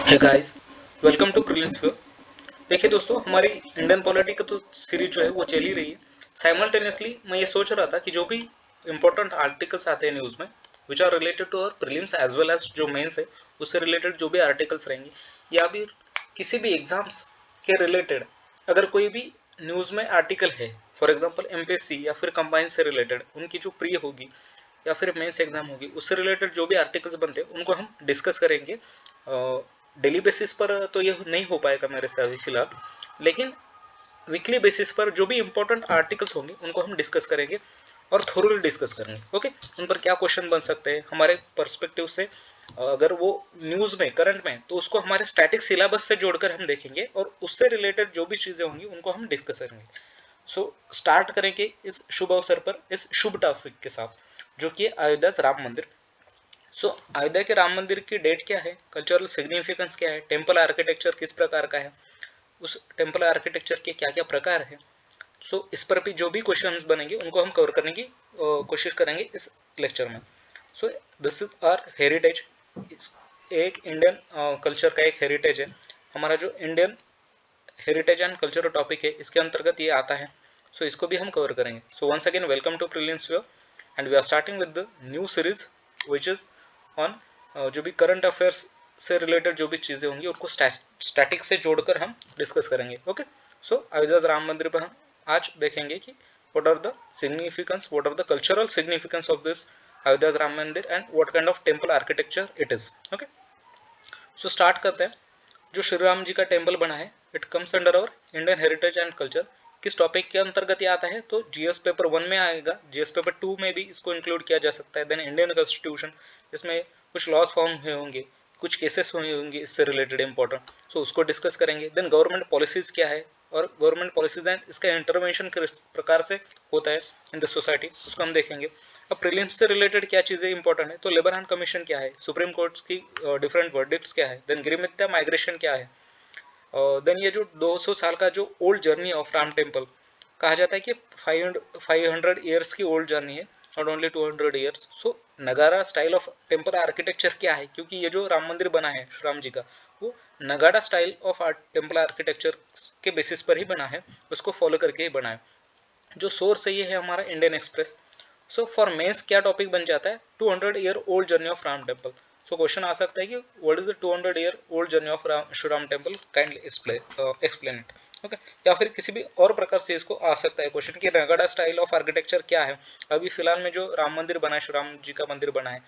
Hey guys, welcome to prelims view. देखिए दोस्तों, हमारी इंडियन पॉलिटी का तो सीरीज जो है वो चल ही रही है। साइमल्टेनियसली मैं ये सोच रहा था कि जो भी इंपॉर्टेंट आर्टिकल्स आते हैं न्यूज़ में which are related to our prelims as well as जो मेंस है, उससे रिलेटेड जो भी आर्टिकल्स रहेंगे या फिर किसी भी एग्जाम्स के रिलेटेड अगर कोई भी न्यूज़ में आर्टिकल है, फॉर एग्जांपल एमपीएससी या फिर कंबाइन से रिलेटेड उनकी जो प्री होगी या फिर मेंस एग्जाम होगी उससे रिलेटेड जो भी आर्टिकल्स बनते हैं उनको हम डिस्कस करेंगे। डेली बेसिस पर तो ये नहीं हो पाएगा मेरे से अभी फिलहाल, लेकिन वीकली बेसिस पर जो भी इंपॉर्टेंट आर्टिकल्स होंगे उनको हम डिस्कस करेंगे और थोरोली डिस्कस करेंगे। ओके, उन पर क्या क्वेश्चन बन सकते हैं हमारे पर्सपेक्टिव से, अगर वो न्यूज़ में करंट में तो उसको हमारे स्टैटिक सिलेबस से जोड़कर हम देखेंगे और उससे रिलेटेड जो भी चीज़ें होंगी उनको हम डिस्कस करेंगे। सो स्टार्ट करेंगे इस शुभ अवसर पर इस शुभ टॉपिक के साथ, जो कि अयोध्या राम मंदिर। अयोध्या के राम मंदिर की डेट क्या है, कल्चरल सिग्निफिकेंस क्या है, टेम्पल आर्किटेक्चर किस प्रकार का है, उस टेम्पल आर्किटेक्चर के क्या क्या प्रकार है। इस पर भी जो भी क्वेश्चन बनेंगे उनको हम कवर करने की कोशिश करेंगे इस लेक्चर में। This is our heritage. एक इंडियन कल्चर का एक हेरिटेज है हमारा, जो Indian heritage and cultural topic है इसके अंतर्गत ये आता है। इसको भी हम कवर करेंगे। Once again welcome to prelims and we are starting with the new series which is on जो भी करंट अफेयर्स से रिलेटेड जो भी चीज़ें होंगी उनको स्टैटिक से जोड़कर हम डिस्कस करेंगे। ओके, अयोध्या राम मंदिर पर हम आज देखेंगे कि what are the significance, what are the cultural significance of this Ayodhya Ram Mandir and what kind of temple architecture it is. Okay, start करते हैं। जो श्री राम जी का टेम्पल बना है it comes under our Indian heritage and culture. किस टॉपिक के अंतर्गत ये आता है, तो जीएस पेपर 1 में आएगा, जीएस पेपर 2 में भी इसको इंक्लूड किया जा सकता है। देन इंडियन कॉन्स्टिट्यूशन, इसमें कुछ लॉज फॉर्म हुए होंगे, कुछ केसेस हुए होंगे इससे रिलेटेड इंपॉर्टेंट, उसको डिस्कस करेंगे। देन गवर्नमेंट पॉलिसीज क्या है और गवर्नमेंट पॉलिसीज एंड इसका इंटरवेंशन किस प्रकार से होता है इन द सोसाइटी, उसको हम देखेंगे। अब प्रीलिम्स से रिलेटेड क्या चीज़ें इंपॉर्टेंट है, तो लेबर एंड कमीशन क्या है, सुप्रीम कोर्ट की डिफरेंट वर्डिक्ट्स क्या है, देन गृहमिथ्या माइग्रेशन क्या है, देन ये जो 200 साल का जो old journey of Ram temple कहा जाता है कि 500 ईयर्स की ओल्ड जर्नी है, नॉट ओनली 200 ईयर्स। नगाड़ा स्टाइल ऑफ टेम्पल आर्किटेक्चर क्या है, क्योंकि ये जो राम मंदिर बना है श्री राम जी का वो नगाड़ा स्टाइल ऑफ टेम्पल आर्किटेक्चर के बेसिस पर ही बना है, उसको फॉलो करके ही बना है। जो सोर्स है ये है हमारा इंडियन एक्सप्रेस। फॉर मेंस क्या टॉपिक बन जाता है, 200 year old journey of Ram temple. Question आ सकता है कि what is the 200 year old journey of Shri Ram temple, kindly explain it. Okay, या फिर किसी भी और प्रकार से इसको आ सकता है क्वेश्चन कि नगाड़ा स्टाइल ऑफ आर्किटेक्चर क्या है, अभी फिलहाल में जो राम मंदिर बना है, श्री राम जी का मंदिर बना है,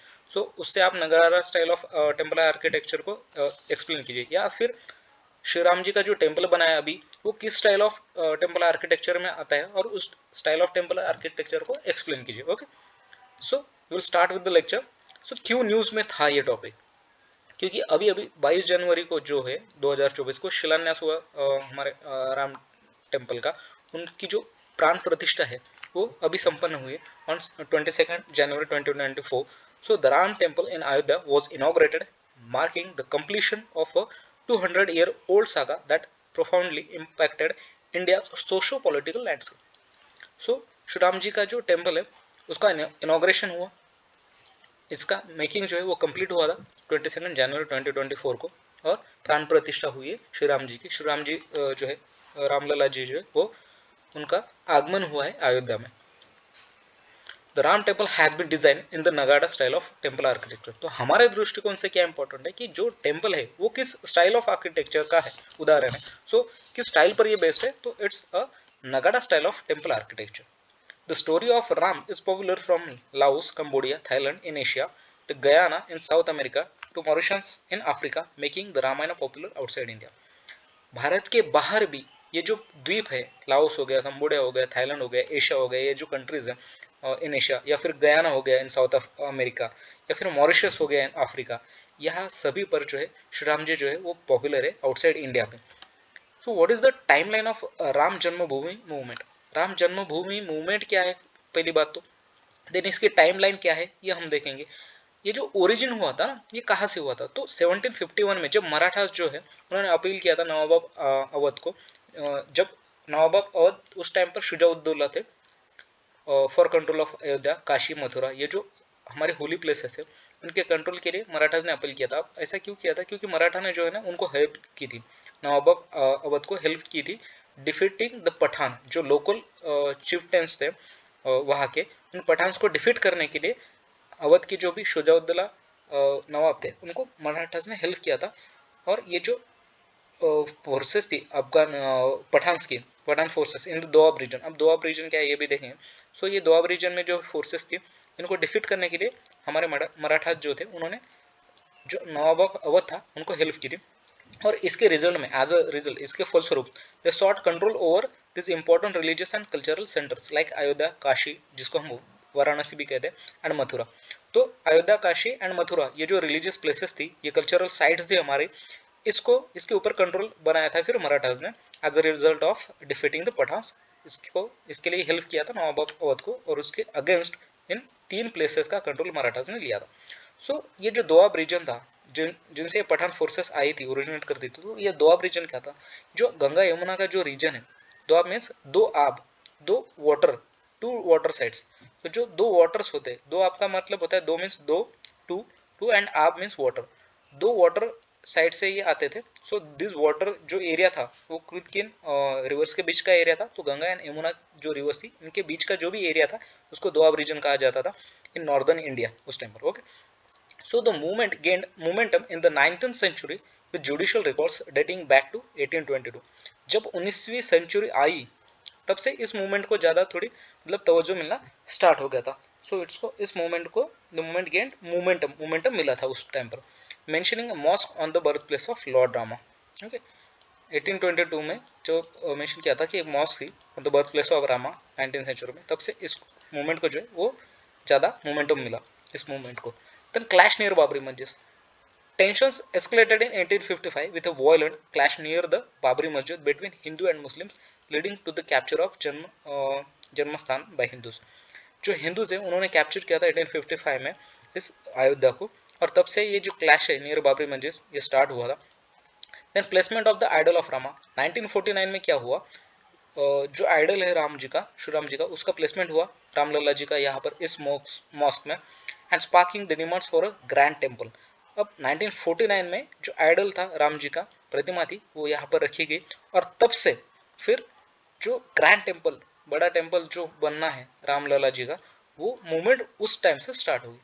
उससे आप नगाड़ा स्टाइल ऑफ टेम्पल आर्किटेक्चर को एक्सप्लेन कीजिए। या फिर श्री राम जी का जो टेम्पल बना है अभी वो किस स्टाइल ऑफ टेम्पल आर्किटेक्चर में आता है और उस स्टाइल ऑफ टेम्पल आर्किटेक्चर को एक्सप्लेन कीजिए। Okay, will start with the lecture. क्यों न्यूज़ में था ये टॉपिक, क्योंकि अभी अभी 22 जनवरी को जो है 2024 को शिलान्यास हुआ हमारे राम टेम्पल का। उनकी जो प्राण प्रतिष्ठा है वो अभी संपन्न हुई on 22 January 2024। The Ram temple in Ayodhya was inaugurated, marking the completion of a 200-year-old saga that profoundly impacted India's socio-political landscape। Shri Ram ji का जो टेम्पल है उसका इनॉग्रेशन हुआ, इसका मेकिंग जो है वो कंप्लीट हुआ था 22 जनवरी 2024 को, और प्राण प्रतिष्ठा हुई है श्री राम जी की। श्री राम जी जो है रामलला जी जो है वो उनका आगमन हुआ है अयोध्या में। The Ram temple has been design in the Nagara style of temple architecture. तो हमारे दृष्टिकोण से क्या इंपॉर्टेंट है कि जो टेम्पल है वो किस स्टाइल ऑफ आर्किटेक्चर का है, उदाहरण है। किस स्टाइल पर ये बेस्ड है, तो इट्स अ नगाड़ा style of temple architecture. The story of Ram is popular from Laos, Cambodia, Thailand in Asia, to Guyana in South America, to Mauritius in Africa, making the Ramayana popular outside India। Bharat के बाहर भी ये जो द्वीप है, Laos हो गया, Cambodia हो गया, थाईलैंड हो गया, एशिया हो गया, ये जो कंट्रीज है इन एशिया, या फिर गयाना हो गया इन साउथ अमेरिका, या फिर मॉरिशस हो गया इन अफ्रीका, यहाँ सभी पर जो है श्री राम जी जो है वो पॉपुलर है आउटसाइड इंडिया में। What is the timeline of Ram Janmabhoomi movement. Ram Janmabhoomi movement क्या है पहली बात तो, देन इसकी टाइमलाइन क्या है ये हम देखेंगे। ये जो ओरिजिन हुआ था ना, ये कहाँ से हुआ था, तो 1751 में जब मराठास जो है उन्होंने अपील किया था नवाब अवध को। जब नवाब अवध उस टाइम पर शुजाउद्दौला थे for control of Ayodhya, Kashi, Mathura, ये जो हमारे होली प्लेसेस है उनके कंट्रोल के लिए मराठास ने अपील किया था। ऐसा क्यों किया था? क्योंकि मराठा ने जो है ना उनको हेल्प की थी, नवाब अवध को हेल्प की थी डिफीटिंग द पठान। जो लोकल चिफ्टेंस थे वहाँ के, उन पठान्स को डिफीट करने के लिए अवध के जो भी शुजाउद्दौला नवाब थे उनको मराठास ने हेल्प किया था। और ये जो फोर्सेस थी अफगान पठान्स की, Pathan forces in the Doab region. अब दोआब रीजन क्या है ये भी देखेंगे। सो ये दोआब रीजन में जो फोर्सेस थी इनको डिफीट करने के लिए हमारे मराठा जो थे उन्होंने जो नवाब अवध था उनको हेल्प की थी। और इसके रिजल्ट में, एज अ रिजल्ट, इसके फलस्वरूप they sought control over this important religious and cultural centers like Ayodhya, Kashi, जिसको हम वाराणसी भी कहते हैं, एंड मथुरा। तो अयोध्या, काशी एंड मथुरा ये जो रिलीजियस प्लेसेस थी, ये कल्चरल साइट्स थी हमारे, इसको इसके ऊपर कंट्रोल बनाया था फिर मराठास ने as a result of defeating the Pathans. इसके लिए हेल्प किया था नवाब अवध को, और उसके अगेंस्ट इन 3 प्लेसेस का कंट्रोल मराठास ने लिया था। सो ये जो दोआब रीजन था जिनसे पठान फोर्सेस आई थी, ओरिजिनेट करती थी, तो ये दोआब रीजन क्या था? जो गंगा यमुना का जो रीजन है, दोआब मीन्स दो आब, दो वाटर, 2 वाटर साइड्स। तो जो 2 वाटर्स होते हैं, दो आब का मतलब होता है 2 मीन्स 2, 2 एंड आब मीन्स वाटर, 2 वाटर साइड से ये आते थे। सो दिस वाटर जो एरिया था वो किन रिवर्स के बीच का एरिया था। तो गंगा एंड यमुना जो रिवर्स थी इनके बीच का जो भी एरिया था उसको दोआब रीजन कहा जाता था इन नॉर्दर्न इंडिया उस टाइम पर। Okay, so the movement gained momentum in the 19th century with judicial records dating back to 1822। जब 19वीं सेंचुरी आई तब से इस मूवमेंट को ज़्यादा थोड़ी मतलब तवज्जो मिलना स्टार्ट हो गया था। सो इस मूवमेंट को द मूवमेंट गेंड मोमेंटम मिला था उस टाइम पर। Mentioning mosque on the birth place of lord Rama. Okay, 1822 में जो मेंशन किया था कि एक मॉस्क थी on the birth place of Rama 19th century में, तब से इस मूवमेंट को जो है वो ज़्यादा मोमेंटम मिला इस मूवमेंट को। Then clash near Babri Masjid. Tensions escalated in 1855 with a violent clash near the Babri Masjid between Hindu and Muslims, leading to the capture of जन्मस्थान by Hindus। जो हिंदूज हैं उन्होंने कैप्चर किया था 1855 में इस अयोध्या को, और तब से ये जो क्लैश है नियर बाबरी मस्जिद ये स्टार्ट हुआ था। Then placement of the idol of Rama. 1949 में क्या हुआ? जो आइडल है राम जी का, श्री राम जी का, उसका प्लेसमेंट हुआ रामलला जी का यहाँ पर इस मॉस्क में, and sparking the demands for a grand temple. अब 1949 में जो आइडल था राम जी का, प्रतिमा थी, वो यहाँ पर रखी गई, और तब से फिर जो ग्रैंड टेम्पल, बड़ा टेम्पल जो बनना है रामलला जी का, वो मूवमेंट उस टाइम से स्टार्ट हुई।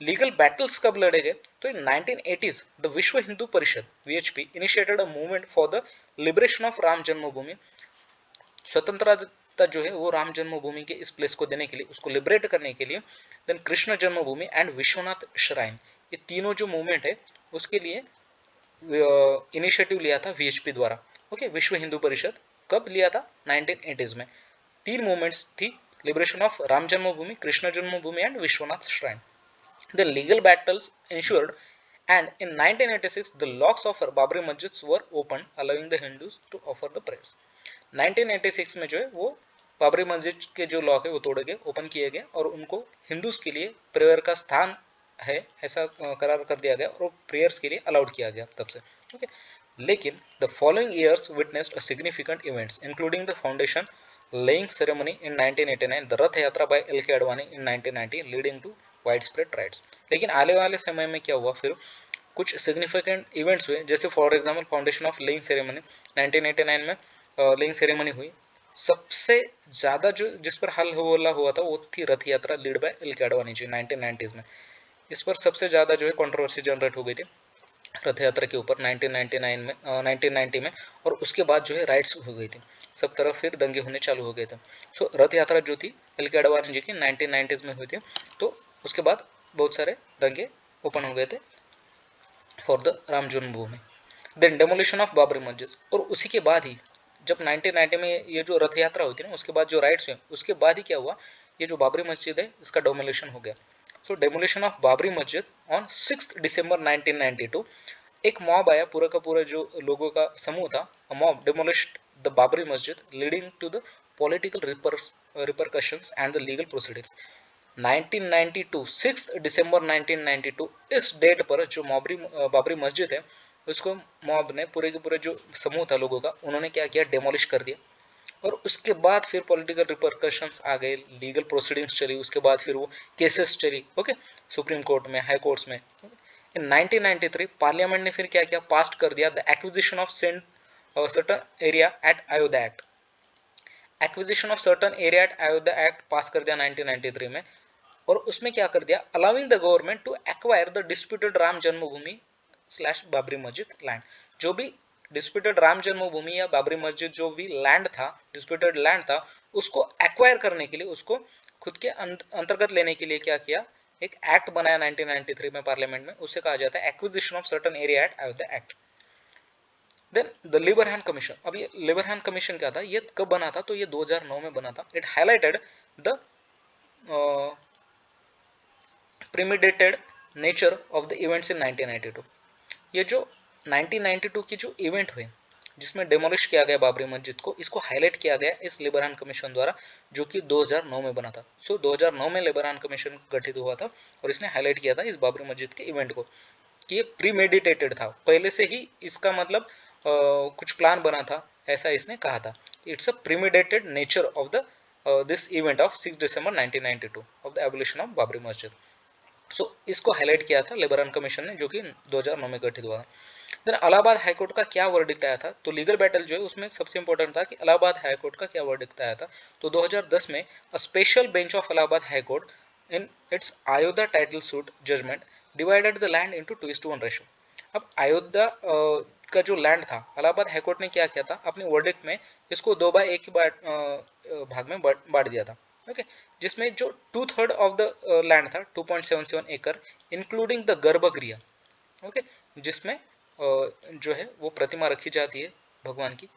लीगल बैटल्स कब लड़े गए? तो इन 1980s द विश्व Hindu Parishad VHP initiated a movement for the liberation of Ram जन्मभूमि। स्वतंत्रता जो है वो राम जन्मभूमि के इस प्लेस को देने के लिए, उसको लिबरेट करने के लिए। Then Krishna Janmabhoomi and Vishwanath shrine, ये तीनों जो मूवमेंट है उसके लिए इनिशिएटिव लिया था VHP द्वारा। ओके, विश्व हिंदू परिषद कब लिया था? 1980s में। 3 मूवमेंट्स थी, liberation of Ram Janmabhoomi, Krishna Janmabhoomi and Vishwanath shrine. The legal battles ensued, and in 1986 the locks of Babri Masjids were opened, allowing the Hindus to offer the prayers। 1986 में जो है वो बाबरी मस्जिद के जो लॉक है वो तोड़े गए, ओपन किए गए, और उनको हिंदूज के लिए प्रेयर का स्थान है ऐसा करार कर दिया गया, और प्रेयर्स के लिए अलाउड किया गया तब से। ओके, लेकिन the following years witnessed significant events including the foundation laying ceremony in 1989, the रथ यात्रा by LK Advani in 1990 leading to widespread riots। लेकिन आने वाले समय में क्या हुआ? फिर कुछ सिग्निफिकेंट इवेंट्स हुए, जैसे for example foundation of laying ceremony 1989 में लेइंग सेरेमनी हुई। सबसे ज़्यादा जो जिस पर हल हल्ला हुआ था वो थी Rath Yatra lead by LK Advani ji 1990s में। इस पर सबसे ज़्यादा जो है कंट्रोवर्सी जनरेट हो गई थी रथ यात्रा के ऊपर 1990 में, और उसके बाद जो है राइट्स हो गई थी, सब तरफ फिर दंगे होने चालू हो गए थे। सो रथ यात्रा जो थी LK Advani जी की 1990s में हुई थी, तो उसके बाद बहुत सारे दंगे ओपन हो गए थे for the Ram Janmabhoomi. Then demolition of Babri मस्जिद, और उसी के बाद ही जब 1990 में ये जो रथ यात्रा हुई थी ना, उसके बाद जो राइट्स हुए, उसके बाद ही क्या हुआ? ये जो बाबरी मस्जिद है इसका डेमोलिशन हो गया। सो डेमोलिशन ऑफ बाबरी मस्जिद ऑन 6 दिसंबर 1992, एक मॉब आया, पूरा का पूरा जो लोगों का समूह था, mob डेमोलिश्ड the Babri Masjid leading to the political repercussions and the legal proceedings. 1992 6 दिसंबर 1992 इस डेट पर जो बाबरी मस्जिद है उसको मॉब ने, पूरे के पूरे जो समूह था लोगों का, उन्होंने क्या किया? डेमोलिश कर दिया। और उसके बाद फिर पॉलिटिकल रिपरकशंस आ गए, लीगल प्रोसीडिंग्स चली, उसके बाद फिर वो केसेस चली, ओके, सुप्रीम कोर्ट में, हाई कोर्ट्स में। इन 1993 पार्लियामेंट ने फिर क्या किया, पास्ट कर दिया the acquisition of certain area at Ayodhya act. Acquisition of certain area at Ayodhya act pass कर दिया 1993 में, और उसमें क्या कर दिया, allowing the government to acquire the disputed Ram Janmabhoomi slash Babri मस्जिद लैंड। जो भी डिस्प्यूटेड राम जन्मभूमि या बाबरी मस्जिद जो भी लैंड था, डिस्प्यूटेड लैंड था, उसको एक्वायर करने के लिए, उसको खुद के अंतर्गत लेने के लिए क्या किया, एक एक्ट बनाया 1993 में पार्लियामेंट में, उसे कहा जाता है acquisition of certain area at Ayodhya act. Then the Liberhan commission. अब ये लिबरहैन कमीशन क्या था, ये कब बना था, तो ये 2009 में बना था। It highlighted the premeditated nature of the events in 1992। ये जो 1992 की जो इवेंट हुए जिसमें डेमोलिश किया गया बाबरी मस्जिद को, इसको हाईलाइट किया गया इस लिबरहैन कमीशन द्वारा, जो कि 2009 में बना था। सो 2009 में लिबरहैन कमीशन गठित हुआ था और इसने हाईलाइट किया था इस बाबरी मस्जिद के इवेंट को कि ये प्रीमेडिटेटेड था, पहले से ही इसका मतलब कुछ प्लान बना था, ऐसा इसने कहा था। It's a premeditated nature of the this event of 6 December 1992 of the abolition of Babri Masjid. So इसको हाईलाइट किया था लिबरहैन कमीशन ने, जो कि 2009 में गठित हुआ। देन इलाहाबाद हाईकोर्ट का क्या वर्डिक्ट आया था, तो लीगल बैटल जो है उसमें सबसे इंपॉर्टेंट था कि इलाहाबाद हाईकोर्ट का क्या वर्डिक्ट आया था। तो 2010 में a special bench of Allahabad high court in its Ayodhya title suit judgement divided the land into 2:1 ratio. अब अयोध्या का जो लैंड था, इलाहाबाद हाईकोर्ट ने क्या किया था, अपने वर्डिक्ट में इसको 2/1 ही भाग में बांट दिया था, ओके, जिसमें जो 2/3 ऑफ द लैंड था 2.77 एकड़ इंक्लूडिंग द गर्भगृह, ओके, जिसमें जो है वो प्रतिमा रखी जाती है भगवान की,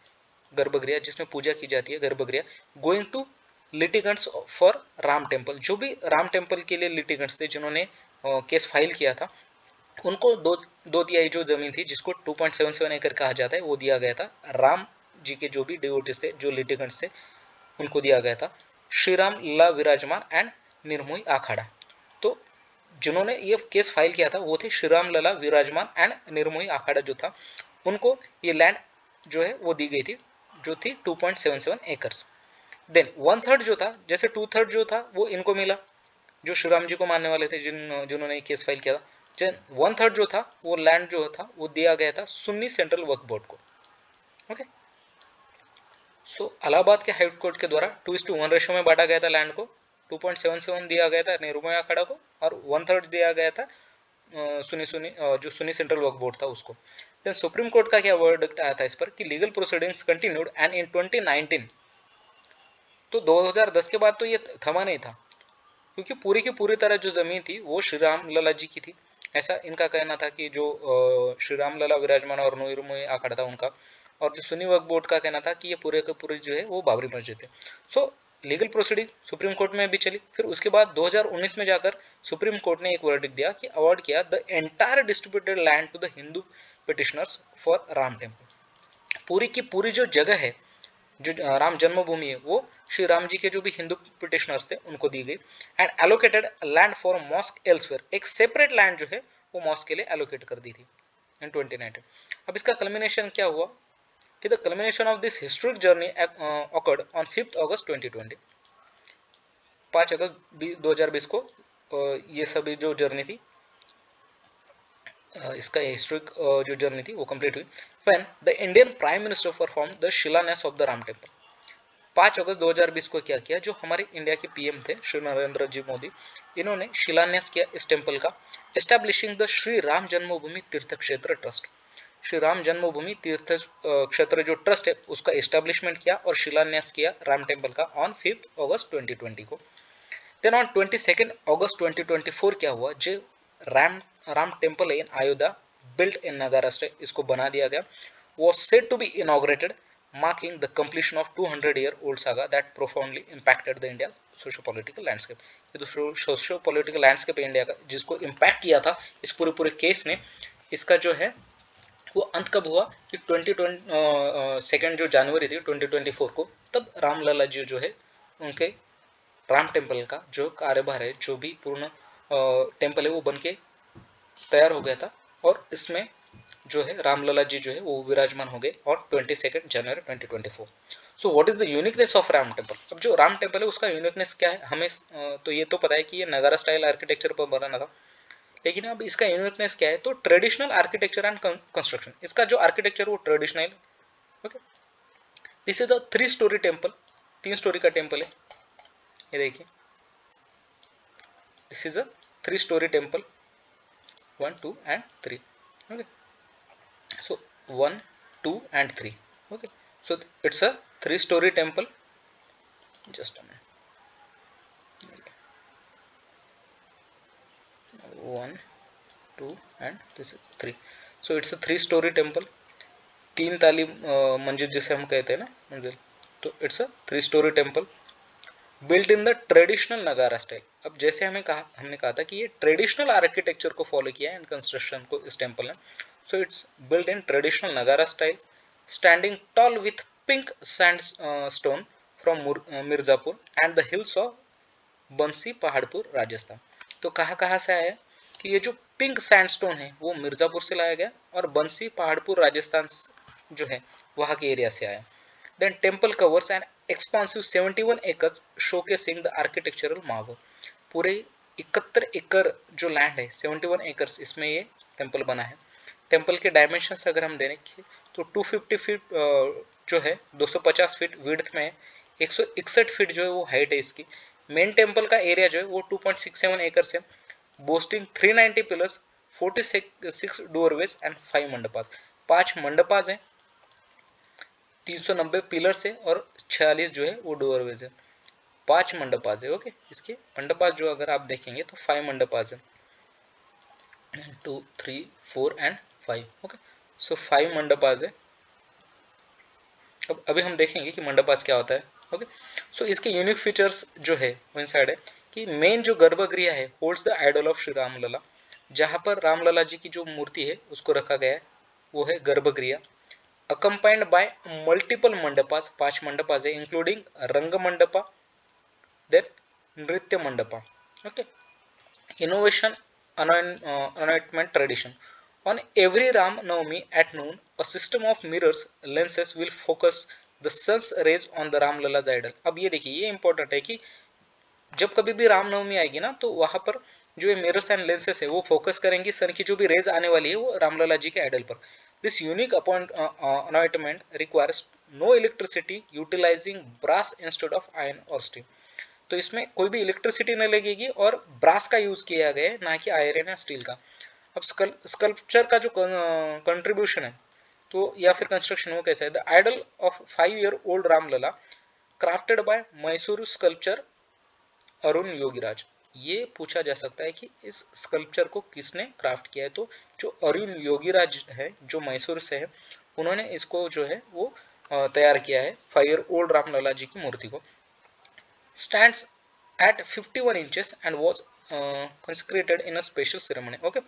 गर्भगृह जिसमें पूजा की जाती है, garbhagriha going to litigants for Ram temple. जो भी राम टेम्पल के लिए लिटिगेंट्स थे जिन्होंने केस फाइल किया था, उनको दो तिहाई जो जमीन थी जिसको 2.77 एकड़ कहा जाता है वो दिया गया था। राम जी के जो भी डिवोटीज थे, जो लिटिगेंट्स थे, उनको दिया गया था। श्री राम लला विराजमान एंड निर्मोही अखाड़ा। तो जिन्होंने ये केस फाइल किया था वो थे श्री राम लला विराजमान एंड निर्मोही अखाड़ा जो था, उनको ये लैंड जो है वो दी गई थी, जो थी 2.77 एकर्स। देन 1/3 जो था, जैसे 2/3 जो था वो इनको मिला, जो श्री राम जी को मानने वाले थे, जिन्होंने केस फाइल किया था। 1/3 जो था वो लैंड जो था वो दिया गया था सुन्नी सेंट्रल वक्फ बोर्ड को, ओके। सो इलाहाबाद के हाई कोर्ट के द्वारा 2:1 रेशो में बांटा गया था लैंड को। 2.77 दिया गया था निर्मोही अखाड़ा को और 1/3 दिया गया था जो सुन्नी सेंट्रल वक्फ बोर्ड था उसको। देन सुप्रीम कोर्ट का क्या वर्डिक्ट आया था इस पर कि legal proceedings continued and in 2019। तो 2010 के बाद तो ये थमा नहीं था, क्योंकि पूरी की पूरी तरह जो जमीन थी वो श्री राम लला जी की थी, ऐसा इनका कहना था कि जो श्री राम लला विराजमान और निर्मोही अखाड़ा था उनका, और जो सुन्नी वक्फ बोर्ड का कहना था कि ये पूरे के पूरे जो है वो बाबरी मस्जिद है। सो लीगल प्रोसीडिंग सुप्रीम कोर्ट में भी चली। फिर उसके बाद 2019 में जाकर सुप्रीम कोर्ट ने एक वर्डिक्ट दिया कि अवार्ड किया the entire distributed land to the Hindu petitioners for Ram temple. पूरी की पूरी जो जगह है, जो राम जन्मभूमि है, वो श्री राम जी के जो भी हिंदू पिटिशनर्स थे उनको दी गई। And allocated land for mosque elsewhere, एक सेपरेट लैंड जो है वो मॉस्क के लिए एलोकेट कर दी थी इन 2019। अब इसका कल्मिनेशन क्या हुआ कि the culmination of this historic journey awkward on 5 अगस्त 2020। 5 अगस्त 2020 को ये सभी जो जर्नी थी, इसका हिस्टोरिक जो जर्नी थी वो कंप्लीट हुई। When the Indian prime minister perform the शिलान्यास ऑफ द राम टेम्पल। 5 अगस्त 2020 को क्या किया, जो हमारे इंडिया के पीएम थे श्री नरेंद्र जी मोदी, इन्होंने शिलान्यास किया इस टेम्पल का, एस्टैब्लिशिंग द श्री राम जन्मभूमि तीर्थ क्षेत्र ट्रस्ट। श्री राम जन्मभूमि तीर्थ क्षेत्र जो ट्रस्ट है उसका एस्टैब्लिशमेंट किया और शिलान्यास किया राम टेम्पल का ऑन 5 अगस्त 2020 को। देन ऑन 22 अगस्त 2024 क्या हुआ, जो Ram temple in Ayodhya built in नगारा, इसको बना दिया गया, was said to be inaugurated, marking the completion of 200-year-old saga that profoundly impacted the India's socio-political landscape। ये तो socio-political landscape इंडिया का जिसको इम्पैक्ट किया था इस पूरे केस ने, इसका जो है वो अंत कब हुआ कि 22 जो जनवरी थी 2024 को, तब रामलला जी जो है उनके राम टेम्पल का जो कार्यभार है, जो भी पूर्ण टेम्पल है वो बन के तैयार हो गया था, और इसमें जो है रामलला जी जो है वो विराजमान हो गए और 22 January 2024। So what is the uniqueness of Ram temple? अब जो राम टेम्पल है उसका यूनिकनेस क्या है, हमें तो ये तो पता है कि ये नगारा स्टाइल आर्किटेक्चर पर बना था, लेकिन अब इसका यूनिकनेस क्या है, तो ट्रेडिशनल आर्किटेक्चर एंड कंस्ट्रक्शन। इसका जो आर्किटेक्चर वो traditional. Okay, this is the 3 story temple, 3 story का टेम्पल है, ये देखिए, this is a 3 story temple, 1 2 and 3. Okay, so 1 2 and 3. Okay, so it's a 3 story temple. Just a minute. 1 2 and this is 3. So it's a 3 story temple. 3 ताली मंजिल जिसे हम कहते हैं ना, मंजिल, तो it's a 3 story temple built in the traditional Nagara style. अब जैसे हमने कहा था कि ये ट्रेडिशनल आर्किटेक्चर को फॉलो किया है इन कंस्ट्रक्शन को इस टेम्पल ने। So it's built in traditional Nagara style, standing tall with pink sandstone from Mirzapur and the hills of Bansi Paharpur Rajasthan. तो कहाँ से आया कि ये जो पिंक सैंडस्टोन है वो मिर्जापुर से लाया गया और बंसी पहाड़पुर राजस्थान जो है वहाँ के एरिया से आया। Then temple covers an expansive 71 acres showcasing the architectural marvel. पूरे 71 एकड़ जो लैंड है, 71 acres, इसमें ये टेम्पल बना है। टेम्पल के डायमेंशंस अगर हम देखें तो 250 फीट जो है, 250 फीट विड्थ में है, 161 फीट जो है वो हाइट है इसकी। मेन टेम्पल का एरिया जो है वो 2.67 एकड़ है, boasting 390 pillars, 46 doorways and 5 mandapas. 5 mandapas हैं, 390 पिलर्स है और 46 जो है वो डोरवेज है। 5 मंडपास है। ओके, इसके मंडपास जो अगर आप देखेंगे तो 5 मंडपास है, 2 3 4 एंड 5। ओके, सो 5 मंडपास है। अब अभी हम देखेंगे कि मंडपास क्या होता है। ओके, सो इसके यूनिक फीचर्स जो है वो इनसाइड है कि मेन जो गर्भगृह है holds the idol of Shri Ramlalla, जहाँ पर रामलला जी की जो मूर्ति है उसको रखा गया है वो है गर्भगृह, accompanied by multiple mandapas, 5 mandapas है, इंक्लूडिंग रंग मंडपा, देन नृत्य mandapa. Okay, innovation anointment tradition. On every Ram Navami at noon, a system of mirrors lenses will focus the sun's rays on the Ram Lala's idol. अब ये देखिए, ये इंपॉर्टेंट है कि जब कभी भी रामनवमी आएगी ना तो वहां पर जो ये मिरर्स एंड लेंसेस है वो फोकस करेंगी सन की जो भी रेज आने वाली है वो रामलला जी के आइडल पर। This unique appointment requires no electricity, utilising brass instead of iron और स्टील। तो इसमें कोई भी इलेक्ट्रिसिटी नहीं लगेगी और ब्रास का यूज किया गया है, ना कि आयरन या स्टील का। अब स्कल्पचर का जो कंट्रीब्यूशन है तो या फिर कंस्ट्रक्शन वो कैसा है, the idol of 5 year old Ramlalla crafted by Mysore sculpture Arun Yogiraj. ये पूछा जा सकता है कि इस स्कल्पचर को किसने क्राफ्ट किया है, तो जो अरुण योगीराज है जो मैसूर से है, उन्होंने इसको जो है वो तैयार किया है 5 year old रामलला जी की मूर्ति को। Stands at 51 inches and was consecrated in a special ceremony. Okay,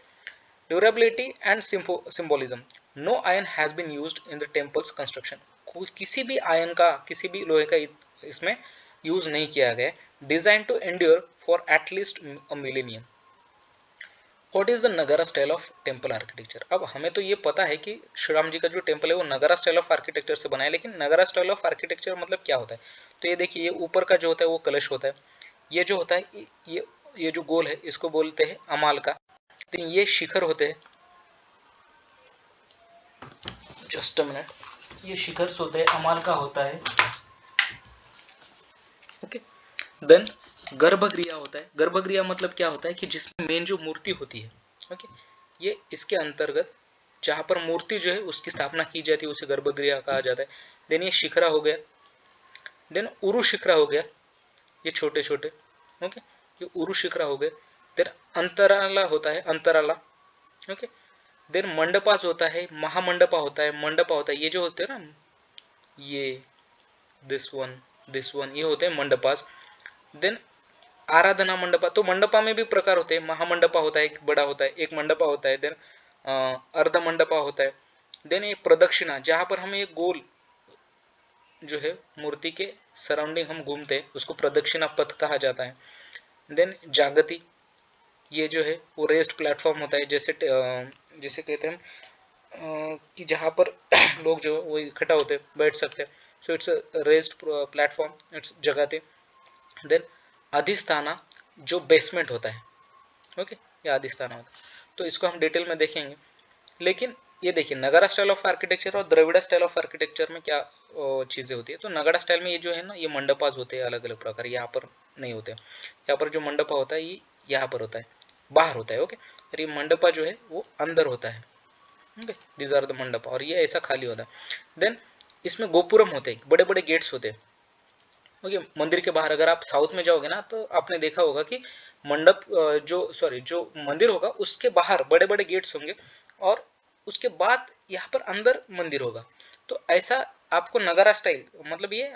durability and symbolism. No iron has been used in the temple's construction. किसी भी आयन का, किसी भी लोहे का इसमें यूज नहीं किया गया। Design to endure for at least a millennium. What is the Nagara style of temple architecture? अब हमें तो ये पता है कि श्री राम जी का जो टेम्पल है वो नगारा स्टाइल ऑफ आर्किटेक्चर से बना है, लेकिन नगारा स्टाइल ऑफ आर्किटेक्चर मतलब क्या होता है? तो ये देखिए, ये ऊपर का जो होता है वो कलश होता है, ये जो होता है ये जो गोल है इसको बोलते हैं अमाल का, तो ये शिखर होते हैं, जस्ट अ मिनट, ये शिखर होते हैं, अमाल का होता है। ओके, देन गर्भगृह होता है। गर्भगृह मतलब क्या होता है कि जिसमें मेन जो मूर्ति होती है, ओके, ये इसके अंतर्गत जहां पर मूर्ति जो है उसकी स्थापना की जाती है उसे गर्भगृह कहा जाता है। देन ये शिखरा हो गया, देन उरु शिखरा हो गया, ये छोटे छोटे, ओके, ये उरु शिखरा हो गए। देन अंतराला होता है, अंतराला। ओके, देन मंडपास होता है, महामंडपा होता है, मंडपा होता है, ये जो होते हैं ना, ये दिस वन ये होते हैं मंडपास। देन आराधना मंडपा, तो मंडपा में भी प्रकार होते हैं, महामंडपा होता है, एक बड़ा होता है, एक मंडपा होता है, देन अर्ध मंडपा होता है। देन एक प्रदक्षिणा, जहां पर हमें एक गोल जो है मूर्ति के सराउंडिंग हम घूमते हैं उसको प्रदक्षिणा पथ कहा जाता है। देन जागती, ये जो है वो रेस्ट प्लेटफॉर्म होता है, जैसे कहते हैं कि जहाँ पर लोग जो वो इकट्ठा होते बैठ सकते हैं. So it's raised platform, it's जगह थे. देन अधिस्थाना जो बेसमेंट होता है, ओके, ये अधिस्थाना होता है. तो इसको हम डिटेल में देखेंगे. लेकिन ये देखिए नगाड़ा स्टाइल ऑफ आर्किटेक्चर और द्रविड़ स्टाइल ऑफ आर्किटेक्चर में क्या चीज़ें होती है. तो नगाड़ा स्टाइल में ये जो है ना, ये मंडपास होते हैं अलग अलग प्रकार, यहाँ पर नहीं होते. यहाँ पर जो मंडपा होता है ये यहाँ पर होता है, बाहर होता है, ओके. और ये मंडपा जो है वो अंदर होता है, okay. This are the mandapa, और ये ऐसा खाली होता है. देन इसमें गोपुरम होते हैं, बड़े बड़े गेट्स होते हैं, ओके. मंदिर के बाहर अगर आप साउथ में जाओगे ना तो आपने देखा होगा कि मंडप जो मंदिर होगा उसके बाहर बड़े बड़े गेट्स होंगे और उसके बाद यहाँ पर अंदर मंदिर होगा. तो ऐसा आपको नगाड़ा स्टाइल, मतलब ये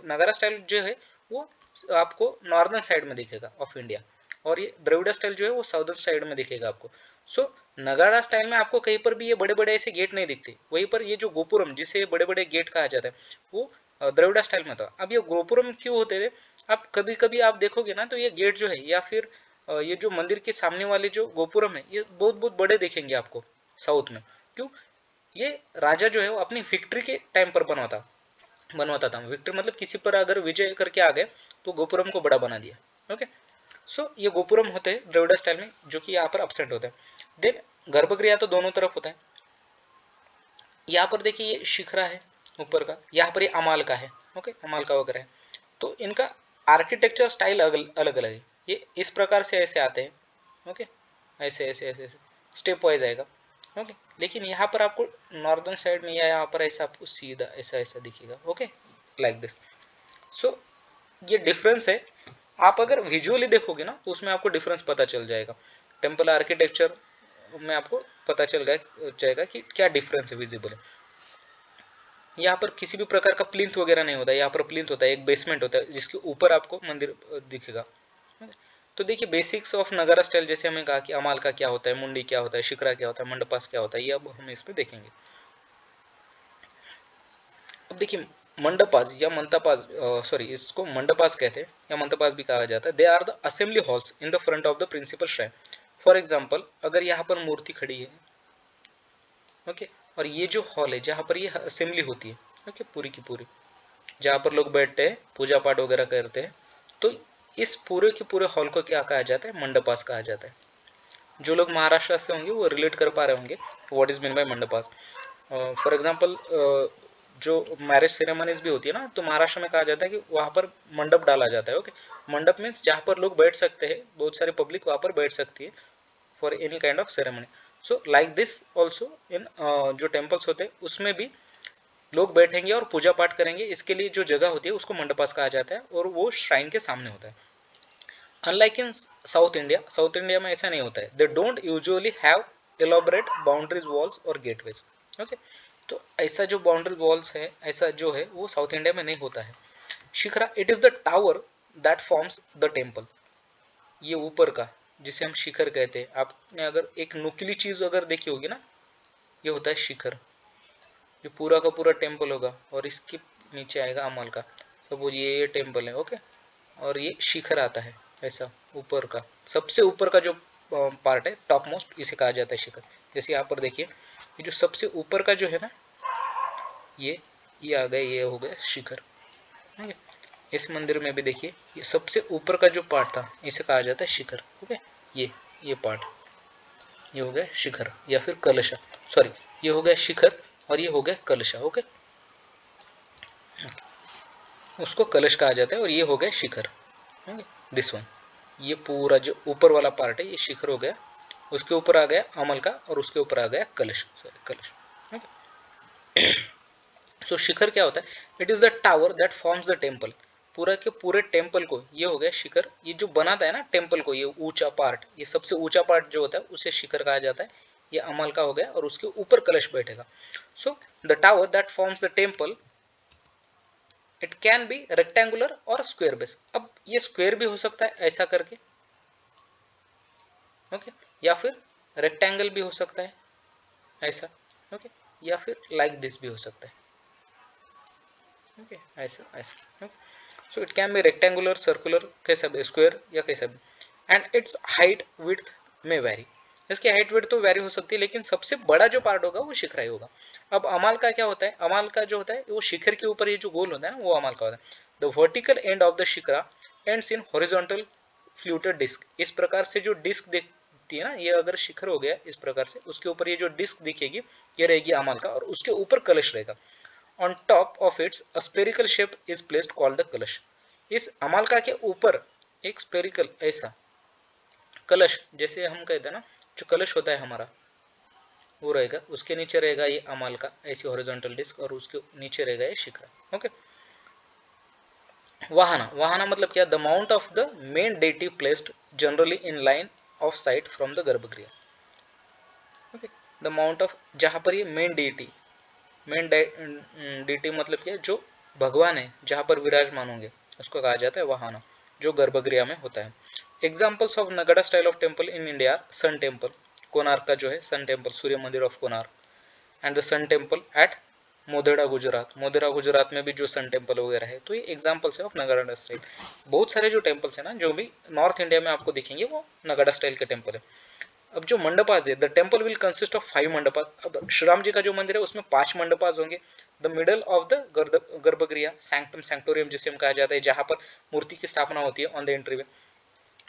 नगाड़ा स्टाइल जो है वो आपको नॉर्दर्न साइड में दिखेगा ऑफ इंडिया, और ये द्रविड़ स्टाइल जो है वो साउदर्न साइड में दिखेगा आपको. सो नगाड़ा स्टाइल में आपको कहीं पर भी ये बड़े बड़े ऐसे गेट नहीं दिखते. वहीं पर ये जो गोपुरम जिसे बड़े बड़े गेट कहा जाता है वो द्रविड़ स्टाइल में था. अब ये गोपुरम क्यों होते थे, आप कभी कभी आप देखोगे ना तो ये गेट जो है या फिर ये जो मंदिर के सामने वाले जो गोपुरम है ये बहुत बहुत बड़े दिखेंगे आपको साउथ में. क्यों, ये राजा जो है वो अपनी विक्ट्री के टाइम पर बनवाता था. विक्ट्री मतलब किसी पर अगर विजय करके आ गए तो गोपुरम को बड़ा बना दिया, ओके. सो ये गोपुरम होते हैं द्रविड़ स्टाइल में, जो कि यहाँ पर अपसेंट होता है. देन गर्भगृह तो दोनों तरफ होता है. यहाँ पर देखिए ये शिखरा है ऊपर का, यहाँ पर ये अमाल का है, ओके, अमाल का वगैरह है. तो इनका आर्किटेक्चर स्टाइल अलग अलग है. ये इस प्रकार से ऐसे आते हैं, ओके, ऐसे ऐसे ऐसे ऐसे स्टेप वाइज आएगा, ओके. लेकिन यहाँ पर आपको नॉर्दर्न साइड में या यहाँ पर ऐसा आपको सीधा ऐसा ऐसा दिखेगा, ओके, लाइक दिस. सो ये डिफरेंस है. आप अगर विजुअली देखोगे ना तो उसमें आपको डिफरेंस पता चल जाएगा. टेम्पल आर्किटेक्चर में आपको पता चल जाएगा कि क्या डिफरेंस है विजिबल है. यहाँ पर किसी भी प्रकार का प्लिंथ वगैरह नहीं होता है. यहाँ पर प्लिंथ होता है, एक बेसमेंट होता है जिसके ऊपर आपको मंदिर दिखेगा. तो देखिए बेसिक्स ऑफ नगाड़ा स्टाइल, जैसे हमें कहा कि अमाल का क्या होता है, मुंडी क्या होता है, शिखरा क्या होता है, मंडपास क्या होता है, ये अब हम इसमें देखेंगे. अब देखिए मंडपास या मंतपास, सॉरी इसको मंडपास कहते हैं या मंतपास भी कहा जाता है. They are the assembly halls in the front of the principal shrine. For example अगर यहाँ पर मूर्ति खड़ी है, ओके, और ये जो हॉल है जहाँ पर ये असेंबली होती है, ओके, पूरी की पूरी जहाँ पर लोग बैठते हैं पूजा पाठ वगैरह करते हैं, तो इस पूरे के पूरे हॉल को क्या कहा जाता है, मंडपास कहा जाता है. जो लोग महाराष्ट्र से होंगे वो रिलेट कर पा रहे होंगे what is mean by mandapas. For example जो मैरिज सेरेमनीज भी होती है ना, तो महाराष्ट्र में कहा जाता है कि वहाँ पर मंडप डाला जाता है, ओके. मंडप मीन्स जहाँ पर लोग बैठ सकते हैं, बहुत सारी पब्लिक वहाँ पर बैठ सकती है for any kind of ceremony. So like this also in जो टेम्पल्स होते हैं उसमें भी लोग बैठेंगे और पूजा पाठ करेंगे. इसके लिए जो जगह होती है उसको मंडपास कहा जाता है और वो श्राइन के सामने होता है. अनलाइक इन साउथ इंडिया में ऐसा नहीं होता है. They don't usually have elaborate boundaries walls और गेटवेज, ओके. तो ऐसा जो बाउंड्री वॉल्स है ऐसा जो है वो साउथ इंडिया में नहीं होता है. Shikhara it is the tower that forms the temple. ये ऊपर का जिसे हम शिखर कहते हैं. आपने अगर एक नुकीली चीज अगर देखी होगी ना, ये होता है शिखर. ये पूरा का पूरा टेम्पल होगा और इसके नीचे आएगा अमल का. सपोज ये टेम्पल है, ओके, और ये शिखर आता है ऐसा ऊपर का, सबसे ऊपर का जो पार्ट है टॉप मोस्ट, इसे कहा जाता है शिखर. जैसे यहाँ पर देखिए ये जो सबसे ऊपर का जो है ना, ये आ गया, ये हो गया शिखर. इस मंदिर में भी देखिए ये सबसे ऊपर का जो पार्ट था इसे कहा जाता है शिखर, ओके. ये पार्ट ये हो गया शिखर या फिर कलशा, सॉरी ये हो गया शिखर और ये हो गया कलशा, ओके. उसको कलश कहा जाता है और ये हो गया शिखर, ओके. दिस वन, ये पूरा जो ऊपर वाला पार्ट है ये शिखर हो गया. उसके ऊपर आ गया अमल का और उसके ऊपर आ गया कलश, सॉरी कलश, ओके. सो शिखर क्या होता है, it is the tower that forms the temple. पूरा के पूरे टेम्पल को, ये हो गया शिखर. ये जो बनाता है ना टेम्पल को, ये ऊंचा पार्ट, ये सबसे ऊंचा पार्ट जो होता है उसे शिखर कहा जाता है. ये अमल का हो गया और उसके ऊपर कलश बैठेगा. So the tower that forms the temple, it can be rectangular और स्क्वायर बेस. अब ये स्क्वायर भी हो सकता है ऐसा करके, ओके, या फिर रेक्टेंगल भी हो सकता है ऐसा, ओके, या फिर लाइक दिस भी हो सकता है, ओके, ऐसा ऐसा, okay. So it can be rectangular, circular, कैसा भी, स्क्वायर या कैसा भी. एंड इट्स हाइट विड्थ में वैरी. इसकी हाइट वेट तो वेरी हो सकती है, लेकिन सबसे बड़ा जो पार्ट होगा वो शिखरा ही होगा। अब अमाल का क्या होता है, अमाल का जो होता है वो शिखर के ऊपर ये जो गोल होता है ना वो अमाल का होता है। The vertical end of the shikhara ends in horizontal fluted disc. इस प्रकार से जो डिस्क दिखती है ना, ये अगर शिखर हो गया इस प्रकार से, उसके ऊपर ये जो डिस्क दिखेगी ये रहेगी अमाल का, और उसके ऊपर कलश रहेगा। On top of it's a spherical shape is placed called the कलश। इस अमालका के ऊपर एक स्पेरिकल ऐसा कलश, जैसे हम कहते हैं ना जो कलश होता है हमारा वो रहेगा, उसके नीचे रहेगा ये अमाल का ऐसी हॉरिजॉन्टल डिस्क, और उसके नीचे रहेगा ये शिखरा। ओके, वाहना, वाहना मतलब क्या, the mount of the main deity placed generally in line of site from the गर्भगृह। ओके, द माउंट ऑफ, जहां पर ये मेन डेटी, मेन डेटी मतलब क्या, जो भगवान है जहां पर विराजमान होंगे उसको कहा जाता है वाहना, जो गर्भगृह में होता है। Examples of Nagara style of temple in India, sun temple, Konark का जो है सन टेम्पल, सूर्य मंदिर of Konark, and the sun temple at Modhera Gujarat, Modhera Gujarat में भी जो सन टेम्पल वगैरह है। तो ये एग्जाम्पल्स है ऑफ नगाड़ा स्टाइल। बहुत सारे जो टेम्पल्स है ना जो भी नॉर्थ इंडिया में आपको दिखेंगे वो नगाड़ा स्टाइल के टेम्पल है। अब जो मंडपाज है, the temple will consist of 5 mandapas. अब श्री राम जी का जो मंदिर है उसमें 5 मंडपाज होंगे। द मिडल ऑफ द गर्भगृह, सैंक्टम सैंक्टोरियम जिसे हम कहा जाता है, जहां पर मूर्ति की स्थापना होती है on the entry way.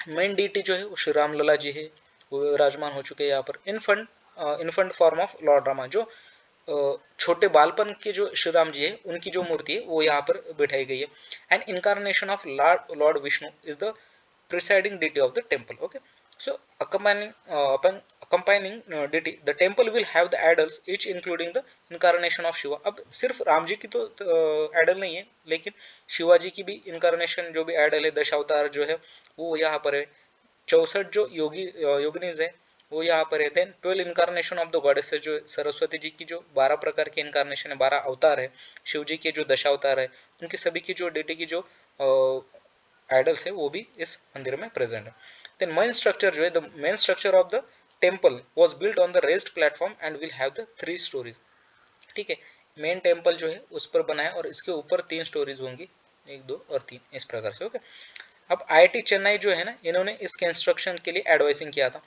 Main deity जो है वो श्री राम लला जी है, वो विराजमान हो चुके हैं यहाँ पर। Infant form of lord Rama, जो छोटे बालपन के जो श्री राम जी है उनकी जो मूर्ति है वो यहाँ पर बिठाई गई है। And incarnation of Lord Vishnu is the presiding deity of the temple. Okay, so accompanying deity, the temple will have the idols each including the incarnation of Shiva. अब सिर्फ राम जी की तो आइडल नहीं है, लेकिन शिवा जी की भी इनकारनेशन जो भी आइडल है, दशावतार जो है वो यहाँ पर है। 64 जो योगिनीज है वो यहाँ पर है। Then 12 incarnation of the goddess, जो सरस्वती जी की जो 12 प्रकार के इनकारनेशन है, 12 अवतार है, शिव जी के जो दशावतार है, उनकी सभी की जो डेटी की जो आइडल्स है वो भी इस मंदिर में प्रेजेंट है। देन मेन स्ट्रक्चर जो है, the main structure of the temple was built on the raised platform and will have the 3 stories. ठीक है, मेन टेम्पल जो है उस पर बना है और इसके ऊपर 3 स्टोरीज होंगी, 1 2 और 3 इस प्रकार से। ओके, अब आईआईटी चेन्नई जो है ना, इन्होंने इस कंस्ट्रक्शन के लिए एडवाइसिंग किया था।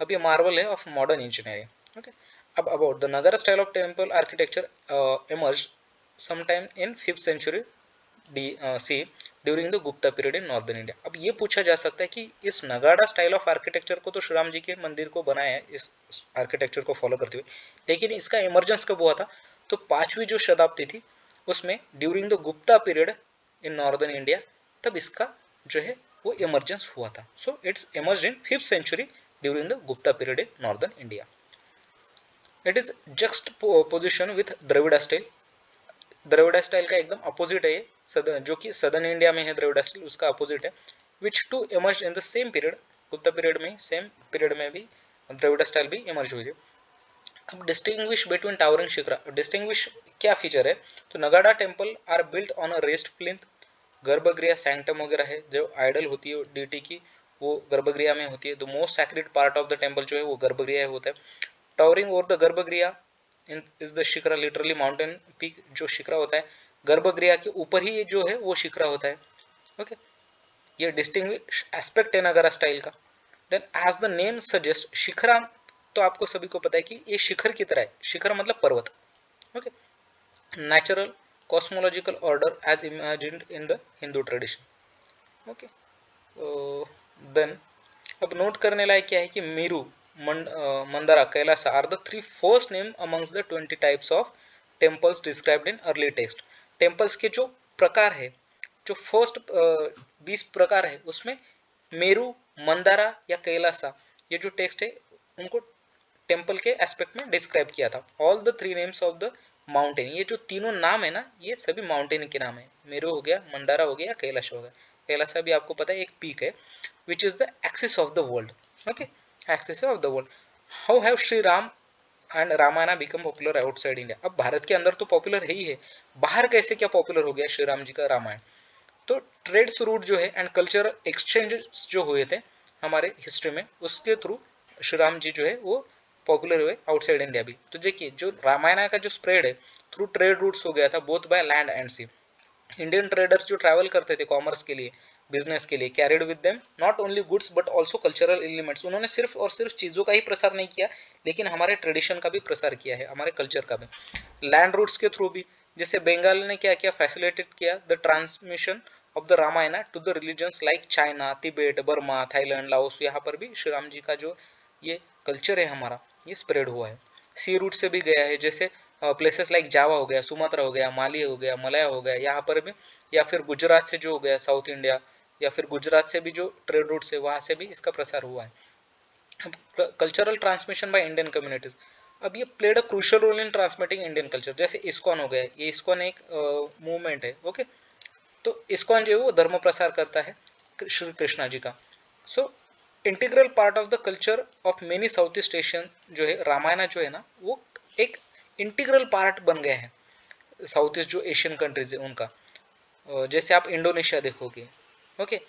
अब ये मार्वल है ऑफ मॉडर्न इंजीनियरिंग। ओके, अब about the Nagara style of temple architecture emerged sometime in 5th century C during the Gupta period in northern India. अब ये पूछा जा सकता है कि इस नगाड़ा स्टाइल ऑफ आर्किटेक्चर को तो श्री राम जी के मंदिर को बनाया है इस आर्किटेक्चर को फॉलो करते हुए, लेकिन इसका इमरजेंस कब हुआ था, तो 5वीं जो शताब्दी थी उसमें during the Gupta period in northern India, तब इसका जो है वो इमरजेंस हुआ था। So it's emerge in 5th century during the Gupta period in northern India. It is just position with Dravida style. Dravida style का एकदम अपोजिट है ये, जो कि सदर्न इंडिया में है द्रविड़ा स्टाइल, उसका अपोजिट है। Which to emerge in the same period, Gupta period में, सेम पीरियड में भी द्रविड़ा स्टाइल भी इमर्ज हुई थी। अब distinguish between towering shikhara, distinguish क्या फीचर है, तो Nagara temple are built on a raised plinth. Garbhagriha sanctum वगैरह है, जो आइडल होती है डीटी की वो गर्भगृह में होती है। The most sacred part of the temple जो है वो गर्भगृह होता है। टावरिंग ओवर द गर्भगृह is the shikhara, literally mountain peak, जो शिखरा होता है गर्भगृह के ऊपर ही जो है वो शिखरा होता है। ओके, ये डिस्टिंग्विश एस्पेक्ट है नगाड़ा स्टाइल का। Then as the name suggest, shikhara तो आपको सभी को पता है कि ये शिखर की तरह है, शिखर मतलब पर्वत। Okay, natural cosmological order as imagined in the Hindu tradition. Okay, then अब नोट करने लायक क्या है कि Meru, Mandara, Kailasa are the 3 first name amongst the 20 types of temples described in early text. Temples के जो प्रकार है, जो फर्स्ट 20 प्रकार है उसमें मेरू, मंदारा या कैलासा, ये जो टेक्स्ट है उनको टेम्पल के एस्पेक्ट में डिस्क्राइब किया था। All the 3 names of the mountain, ये जो तीनों नाम है ना ये सभी माउंटेन के नाम है। मेरू हो गया, मंदारा हो गया, कैलाश हो गया। कैलासा भी आपको पता है एक पीक है, which is the axis of the world. Okay, axis of the world. How have Shri Ram and Ramayana become popular outside India. अब भारत के अंदर तो पॉपुलर है ही है, बाहर कैसे क्या पॉपुलर हो गया श्री राम जी का रामायण, तो ट्रेड्स रूट जो है एंड कल्चर एक्सचेंजेस जो हुए थे हमारे हिस्ट्री में, उसके थ्रू श्री राम जी जो है वो पॉपुलर हुए आउटसाइड इंडिया भी। तो देखिए जो रामायण का जो स्प्रेड है थ्रू ट्रेड रूट्स हो गया था, both by land and sea. Indian traders जो ट्रैवल करते थे कॉमर्स के लिए बिजनेस के लिए, carried with them not only goods but also cultural elements. उन्होंने सिर्फ और सिर्फ चीज़ों का ही प्रसार नहीं किया, लेकिन हमारे ट्रेडिशन का भी प्रसार किया है, हमारे कल्चर का भी। लैंड रूट्स के थ्रू भी, जैसे बंगाल ने क्या किया, फैसिलिटेट किया the transmission of the Ramayana to the religions like China, Tibet, Burma, Thailand, Laos. यहाँ पर भी श्री राम जी का जो ये कल्चर है हमारा, ये स्प्रेड हुआ है। सी रूट से भी गया है, जैसे प्लेसेस लाइक जावा हो गया, सुमात्रा हो गया, माली हो गया, मलया हो गया, यहाँ पर भी, या फिर गुजरात से जो हो गया साउथ इंडिया, या फिर गुजरात से भी जो ट्रेड रूट्स है वहाँ से भी इसका प्रसार हुआ है। Cultural transmission by Indian communities, अब ये played a crucial role in transmitting Indian culture. जैसे इस्कॉन हो गया, ये इस्कॉन एक मूवमेंट है, ओके। तो इस्कॉन जो है वो धर्म प्रसार करता है श्री कृष्णा जी का। So integral part of the culture of many south east Asian जो है रामायण जो है ना, वो एक इंटीग्रल पार्ट बन गया है साउथ ईस्ट जो एशियन कंट्रीज है उनका। जैसे आप इंडोनेशिया देखोगे, ओके,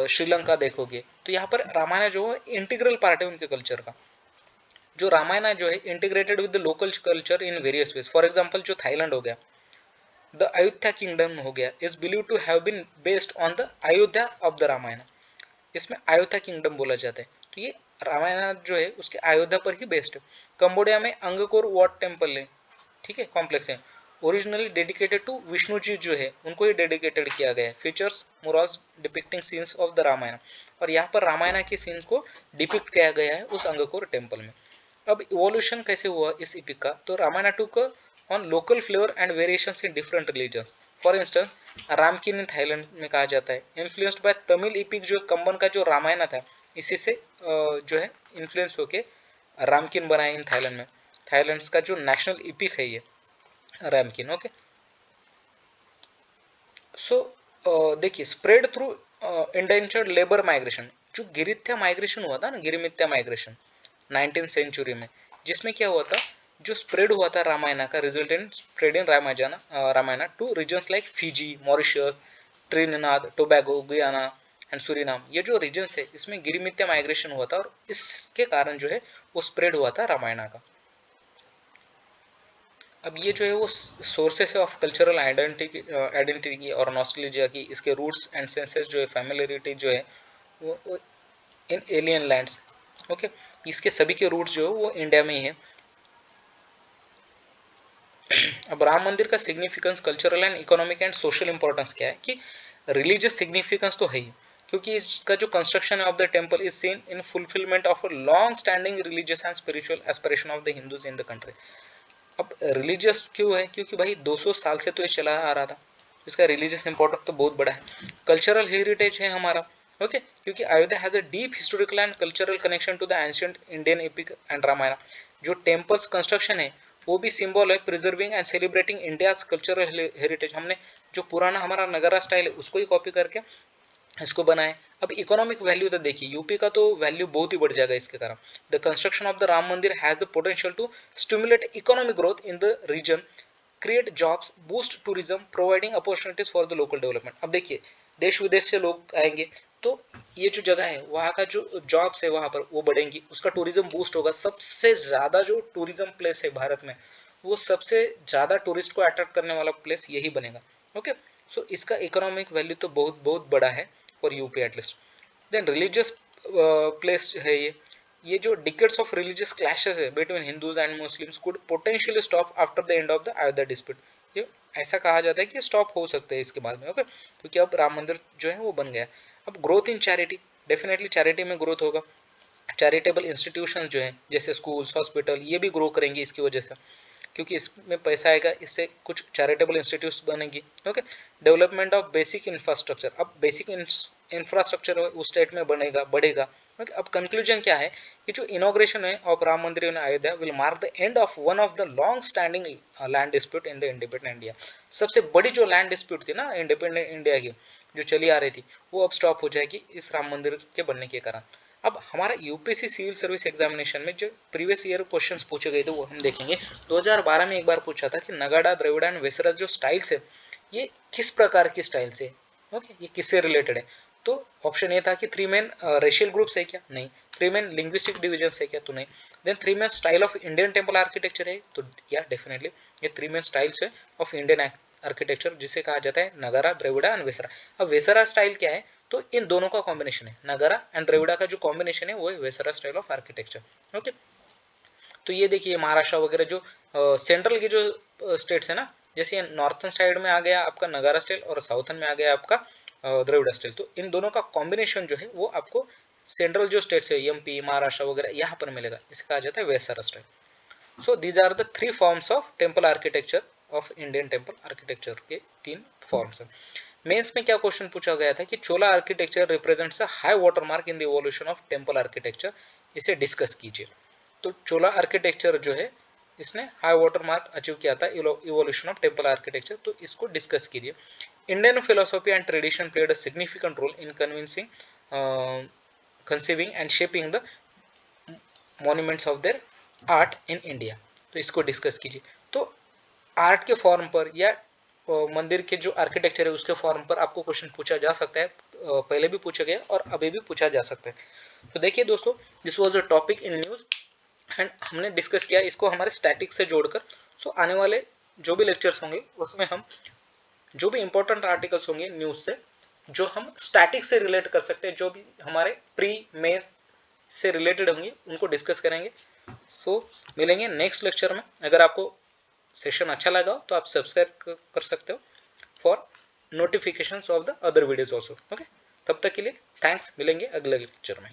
श्रीलंका देखोगे, तो यहाँ पर रामायण जो है इंटीग्रल पार्ट है उनके कल्चर का। जो रामायण जो है integrated with the local culture in various ways. For example जो थाईलैंड हो गया, द अयोध्या किंगडम हो गया, is believe to have been based on the Ayodhya of the Ramayana. इसमें अयोध्या किंगडम बोला जाता है, तो ये रामायण जो है उसके अयोध्या पर ही बेस्ड है। कंबोडिया में अंगकोर वॉट टेम्पल है, ठीक है, कॉम्प्लेक्स है, originally dedicated to Vishnu ji जो है उनको ही डेडिकेटेड किया गया है। Features murals depicting scenes of the Ramayana, और यहाँ पर रामायण के सीन्स को डिपिक्ट किया गया है उस अंगकोर टेम्पल में। अब इवोल्यूशन कैसे हुआ इस इपिक का, तो Ramayana took on local flavour and variations in different religions. For instance Ramakien in Thailand में कहा जाता है, इन्फ्लुएंस्ड बाय तमिल इपिक जो कंबन का जो रामायण था, इसी से जो है इन्फ्लुएंस होके रामकिन बनाया इन थाईलैंड में। थाईलैंड का जो नेशनल इपिक है ये रामकिन, ओके। सो देखिए, spread through indentured labour migration, जो गिरिथ्या माइग्रेशन हुआ था ना, गिरिमित्या माइग्रेशन 19th सेंचुरी में, जिसमें क्या हुआ था, जो स्प्रेड हुआ था रामायण का, result in spread in Ramayana to regions like Fiji, Mauritius, Trinidad, Tobago, Guyana and Suriname. ये जो रीजन्स है इसमें गिरिमित्या माइग्रेशन हुआ था, और इसके कारण जो है वो स्प्रेड हुआ था रामायण का। अब ये जो है वो सोर्सेस ऑफ कल्चरल आइडेंटिटी और नॉस्टैल्जिया की, इसके रूट्स एंड सेंसेस जो है, फैमिलियरिटी जो है वो इन एलियन लैंड्स, ओके। इसके सभी के रूट्स जो है वो इंडिया में ही है। अब राम मंदिर का significance, cultural and economic and social importance क्या है, कि रिलीजियस सिग्निफिकेंस तो है ही, क्योंकि इसका जो construction of the temple is seen in fulfilment of a long standing religious and spiritual aspiration of the Hindus in the country. अब religious क्यों है, क्योंकि भाई 200 साल से तो ये चला आ रहा था, इसका रिलीजियस इंपॉर्टेंस तो बहुत बड़ा है। कल्चरल हेरिटेज है हमारा, ओके, क्योंकि Ayodhya has a deep historical and cultural connection to the ancient Indian epic and Ramayana. जो टेम्पल्स कंस्ट्रक्शन है वो भी सिंबल है preserving and celebrating India's cultural heritage. हमने जो पुराना हमारा नगरा स्टाइल है उसको ही कॉपी करके इसको बनाए। अब इकोनॉमिक वैल्यू तो देखिए, यूपी का तो वैल्यू बहुत ही बढ़ जाएगा इसके कारण। The construction of the Ram Mandir has the potential to stimulate economic growth in the region, create jobs, boost tourism, providing opportunities for the local development. अब देखिए, देश विदेश से लोग आएंगे तो ये जो जगह है वहाँ का जो जॉब्स है वहाँ पर वो बढ़ेंगी, उसका टूरिज्म बूस्ट होगा। सबसे ज़्यादा जो टूरिज्म प्लेस है भारत में, वो सबसे ज़्यादा टूरिस्ट को अट्रैक्ट करने वाला प्लेस यही बनेगा, ओके। सो इसका इकोनॉमिक वैल्यू तो बहुत बहुत बड़ा है for UP at least. Then religious place है ये जो डिकेड्स ऑफ रिलीजियस क्लैशेस है between Hindus and Muslims could potentially stop after the end of the Ayodhya dispute. ये ऐसा कहा जाता है कि स्टॉप हो सकते हैं इसके बाद में, ओके, क्योंकि अब राम मंदिर जो है वो बन गया। अब growth in charity, definitely charity में ग्रोथ होगा। चैरिटेबल इंस्टीट्यूशंस जो हैं जैसे स्कूल्स, हॉस्पिटल, ये भी ग्रो करेंगे इसकी वजह से, क्योंकि इसमें पैसा आएगा, इससे कुछ चैरिटेबल इंस्टीट्यूट्स बनेंगी, okay. Development of basic infrastructure, अब बेसिक इंफ्रास्ट्रक्चर उस स्टेट में बनेगा, बढ़ेगा। अब कंक्लूजन क्या है कि जो इनॉग्रेशन है of Ram Mandir in Ayodhya will mark the end of one of the long standing land dispute in the independent India. सबसे बड़ी जो लैंड डिस्प्यूट थी ना इंडिपेंडेंट इंडिया की, जो चली आ रही थी, वो अब स्टॉप हो जाएगी इस राम मंदिर के बनने के कारण। अब हमारा यूपीएससी सिविल सर्विस एग्जामिनेशन में जो प्रीवियस ईयर क्वेश्चंस पूछे गए थे वो हम देखेंगे। 2012 में एक बार पूछा था कि नगाड़ा, द्रविड़ एंड वेसरा जो स्टाइल्स है ये किस प्रकार की स्टाइल्स है, ओके, ये किससे रिलेटेड है। तो ऑप्शन ये था कि 3 मेन रेशियल ग्रुप्स है क्या, नहीं। 3 मेन लिंग्विस्टिक डिविजन्स है क्या, तो नहीं। Then 3 main style of Indian temple architecture है, तो या डेफिनेटली ये 3 मेन स्टाइल्स है ऑफ इंडियन आर्किटेक्चर, जिसे कहा जाता है नगारा, द्रविड़ा एंड वेसरा। अब वेसरा स्टाइल क्या है, तो इन दोनों का कॉम्बिनेशन है, नगारा एंड द्रविड़ा का जो कॉम्बिनेशन है वो है Vesara style of architecture. Okay, तो ये देखिए महाराष्ट्र वगैरह जो सेंट्रल के जो स्टेट्स है ना, जैसे नॉर्थन साइड में आ गया आपका नगारा स्टाइल और साउथन में आ गया आपका द्रविड़ा स्टाइल, तो इन दोनों का कॉम्बिनेशन जो है वो आपको सेंट्रल जो स्टेट्स है एमपी महाराष्ट्र वगैरह यहाँ पर मिलेगा, इसे कहा जाता है Vesara style. So these are the 3 forms of temple architecture of Indian temple architecture के 3 फॉर्म्स हैं। मेंस में क्या क्वेश्चन पूछा गया था कि Chola architecture represents a high water mark in the evolution of temple architecture, इसे डिस्कस कीजिए। तो चोला आर्किटेक्चर जो है इसने हाई वाटर मार्क अचीव किया था इवोल्यूशन ऑफ टेम्पल आर्किटेक्चर, तो इसको डिस्कस कीजिए। Indian philosophy and tradition played a significant role in conceiving and shaping the monuments of their art in India, तो इसको डिस्कस कीजिए। तो आर्ट के फॉर्म पर या मंदिर के जो आर्किटेक्चर है उसके फॉर्म पर आपको क्वेश्चन पूछा जा सकता है, पहले भी पूछा गया और अभी भी पूछा जा सकता है। तो देखिए दोस्तों, this was a topic in news and हमने डिस्कस किया इसको हमारे स्टैटिक से जोड़कर। सो आने वाले जो भी लेक्चर्स होंगे उसमें हम जो भी इंपॉर्टेंट आर्टिकल्स होंगे न्यूज़ से, जो हम स्टैटिक से रिलेट कर सकते हैं, जो भी हमारे प्री मेंस से रिलेटेड होंगे उनको डिस्कस करेंगे। सो मिलेंगे नेक्स्ट लेक्चर में। अगर आपको सेशन अच्छा लगा तो आप सब्सक्राइब कर सकते हो for notifications of the other videos also. Okay, तब तक के लिए थैंक्स, मिलेंगे अगले लेक्चर में।